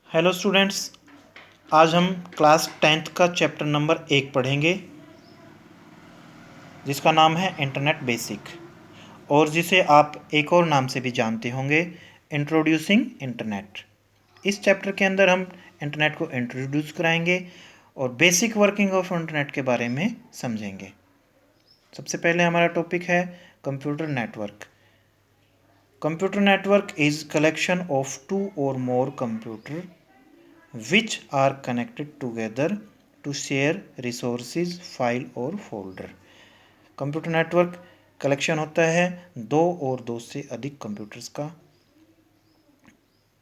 Hello students, आज हम class 10th का चैप्टर नंबर 1 पढ़ेंगे जिसका नाम है इंटरनेट बेसिक, और जिसे आप एक और नाम से भी जानते होंगे, इंट्रोड्यूसिंग इंटरनेट। इस चैप्टर के अंदर हम इंटरनेट को इंट्रोड्यूस कराएंगे और बेसिक वर्किंग ऑफ इंटरनेट के बारे में समझेंगे। सबसे पहले हमारा टॉपिक है computer network. Computer network is collection of 2 or more computer which are connected together to share resources, file और फोल्डर। कंप्यूटर नेटवर्क कलेक्शन होता है 2 और 2 से अधिक कंप्यूटर्स का,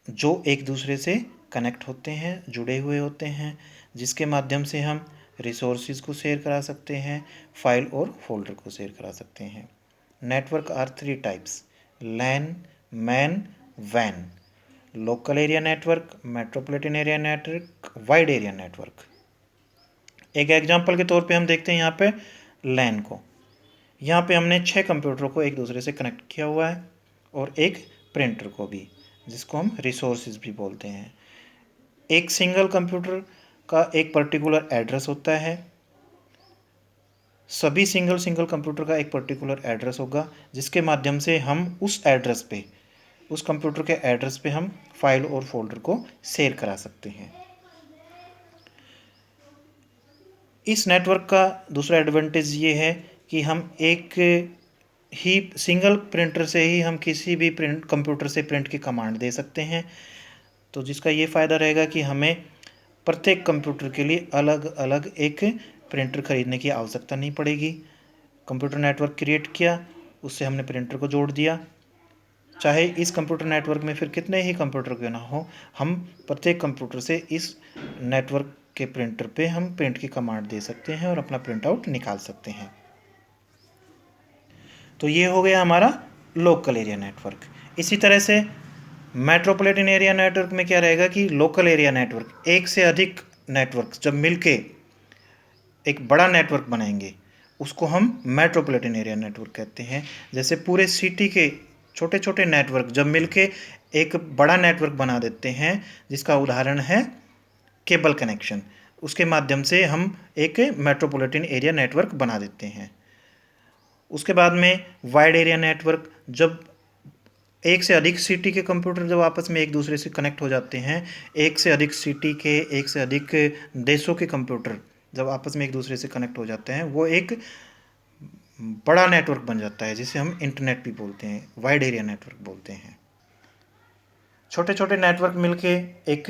जो एक दूसरे से कनेक्ट होते हैं, जुड़े हुए होते हैं, जिसके माध्यम से हम रिसोर्सेज को शेयर करा सकते हैं, फाइल और फोल्डर को शेयर करा सकते हैं। Network are 3 types: LAN, MAN, वैन। Local area network, metropolitan area network, wide area network. एक एग्जांपल के तौर पे हम देखते हैं यहाँ पे लैन को। यहाँ पे हमने 6 कंप्यूटरों को एक दूसरे से कनेक्ट किया हुआ है और एक प्रिंटर को भी, जिसको हम रिसोर्सेज भी बोलते हैं। एक सिंगल कंप्यूटर का एक पर्टिकुलर एड्रेस होता है, सभी सिंगल कंप्यूटर का एक पर्टिकुलर एड्रेस होगा, जिसके माध्यम से हम उस एड्रेस पे, उस कंप्यूटर के एड्रेस पे हम फाइल और फोल्डर को शेयर करा सकते हैं। इस नेटवर्क का दूसरा एडवांटेज ये है कि हम एक ही सिंगल प्रिंटर से ही हम किसी भी प्रिंट कंप्यूटर से प्रिंट की कमांड दे सकते हैं, तो जिसका ये फ़ायदा रहेगा कि हमें प्रत्येक कंप्यूटर के लिए अलग अलग एक प्रिंटर खरीदने की आवश्यकता नहीं पड़ेगी। कंप्यूटर नेटवर्क क्रिएट किया, उससे हमने प्रिंटर को जोड़ दिया, चाहे इस कंप्यूटर नेटवर्क में फिर कितने ही कंप्यूटर क्यों ना हो, हम प्रत्येक कंप्यूटर से इस नेटवर्क के प्रिंटर पे हम प्रिंट की कमांड दे सकते हैं और अपना प्रिंट आउट निकाल सकते हैं। तो ये हो गया हमारा लोकल एरिया नेटवर्क। इसी तरह से मेट्रोपॉलिटन एरिया नेटवर्क में क्या रहेगा कि लोकल एरिया नेटवर्क, एक से अधिक नेटवर्क जब मिलके एक बड़ा नेटवर्क बनाएंगे, उसको हम मेट्रोपॉलिटन एरिया नेटवर्क कहते हैं। जैसे पूरे सिटी के छोटे छोटे नेटवर्क जब मिलके एक बड़ा नेटवर्क बना देते हैं, जिसका उदाहरण है केबल कनेक्शन, उसके माध्यम से हम एक मेट्रोपॉलिटन एरिया नेटवर्क बना देते हैं। उसके बाद में वाइड एरिया नेटवर्क, जब एक से अधिक सिटी के कंप्यूटर जब आपस में एक दूसरे से कनेक्ट हो जाते हैं, एक से अधिक सिटी के, एक से अधिक देशों के कंप्यूटर जब आपस में एक दूसरे से कनेक्ट हो जाते हैं, वो एक बड़ा नेटवर्क बन जाता है, जिसे हम इंटरनेट भी बोलते हैं, वाइड एरिया नेटवर्क बोलते हैं। छोटे छोटे नेटवर्क मिलके एक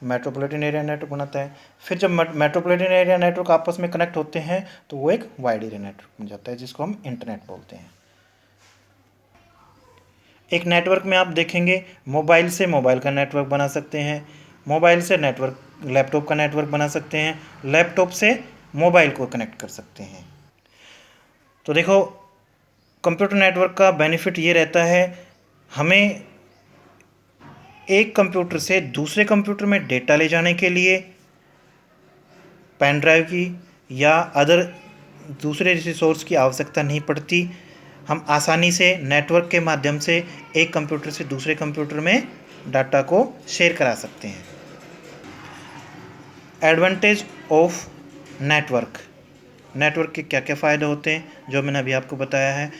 मेट्रोपॉलिटन एरिया नेटवर्क बनाता है। फिर जब मेट्रोपॉलिटन एरिया नेटवर्क आपस में कनेक्ट होते हैं तो वो एक वाइड एरिया नेटवर्क बन जाता है, जिसको हम इंटरनेट बोलते हैं। एक नेटवर्क में आप देखेंगे मोबाइल से मोबाइल का नेटवर्क बना सकते हैं, मोबाइल से नेटवर्क लैपटॉप का नेटवर्क बना सकते हैं, लैपटॉप से मोबाइल को कनेक्ट कर सकते हैं। तो देखो, कंप्यूटर नेटवर्क का बेनिफिट ये रहता है, हमें एक कंप्यूटर से दूसरे कंप्यूटर में डेटा ले जाने के लिए पेन ड्राइव की या अदर दूसरे रिसोर्स की आवश्यकता नहीं पड़ती। हम आसानी से नेटवर्क के माध्यम से एक कंप्यूटर से दूसरे कंप्यूटर में डाटा को शेयर करा सकते हैं। एडवांटेज ऑफ नेटवर्क, नेटवर्क के क्या क्या फ़ायदे होते हैं, जो मैंने अभी आपको बताया है।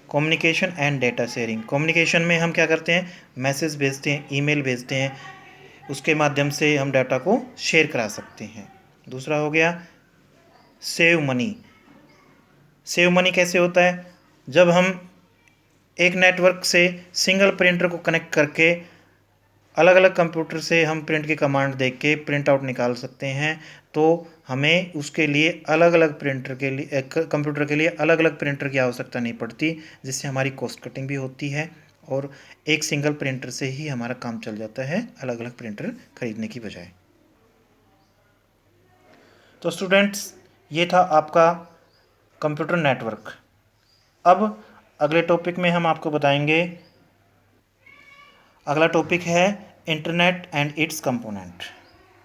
Communication and data sharing, communication में हम क्या करते हैं, मैसेज भेजते हैं, ईमेल भेजते हैं, उसके माध्यम से हम डाटा को शेयर करा सकते हैं। दूसरा हो गया सेव मनी। सेव मनी कैसे होता है, जब हम एक नेटवर्क से सिंगल प्रिंटर को कनेक्ट करके अलग अलग कंप्यूटर से हम प्रिंट की कमांड देख के प्रिंट आउट निकाल सकते हैं, तो हमें उसके लिए अलग अलग प्रिंटर के लिए कंप्यूटर के लिए अलग अलग प्रिंटर की आवश्यकता नहीं पड़ती, जिससे हमारी कॉस्ट कटिंग भी होती है और एक सिंगल प्रिंटर से ही हमारा काम चल जाता है, अलग अलग प्रिंटर खरीदने की बजाय। तो स्टूडेंट्स, ये था आपका कंप्यूटर नेटवर्क। अब अगले टॉपिक में हम आपको बताएंगे, अगला टॉपिक है इंटरनेट एंड इट्स कंपोनेंट।